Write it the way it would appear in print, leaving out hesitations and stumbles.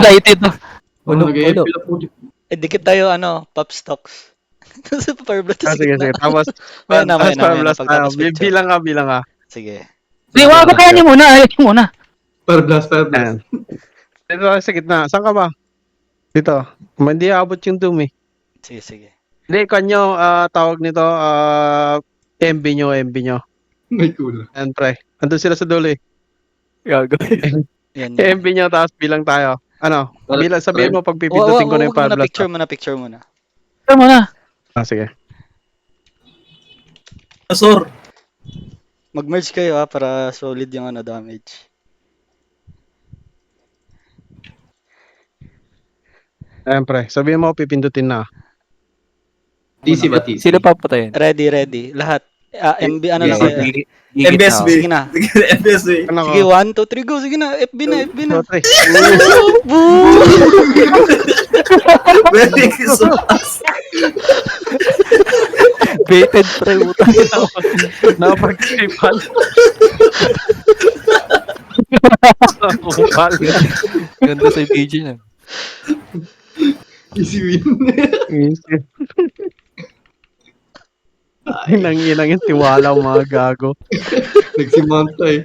excited. Ulo. Nag-e-FP na po. Dikit tayo, pop stocks. Power blood Ah, sa sige, gitna. sige. Tapos, Maya na, maya na, Power maya na. Blast tayo. Pagtapos picture. Bilang ka. Sige. Di, wag kaya niyo muna. Ayos niyo muna. Fire blast, fire blast. Ayan. Dito sa gitna. Saan ka ba? Dito. Hindi abot yung doom eh. Sige. Hindi, kanyo, tawag nito, MB nyo. May cool. Ayan, pre. Andun sila sa dulo eh. Gago. Yan. MB nyo, tapos bilang tayo. Ano? Bilang, sabihin mo pag pipindutin ko na yung Power Blast. Picture muna. Ito muna. Ah, sige. Asor. Mag-merge kayo para solid yung damage. Ayan, pre. Sabihin mo, pipindutin na. TC ba, TC? Sino papatayin? Ready. Lahat. MB, lang kayo. MBSB. Sige na. MBSB. Ano Sige, 1, 2, 3, go. Sige na. FB na. Pre. Very sus. Baited pre, utang. Napag-tripan. Ganda sa video niya. Easy win. Inang yung tiwala mga gago. Nagsimanta eh.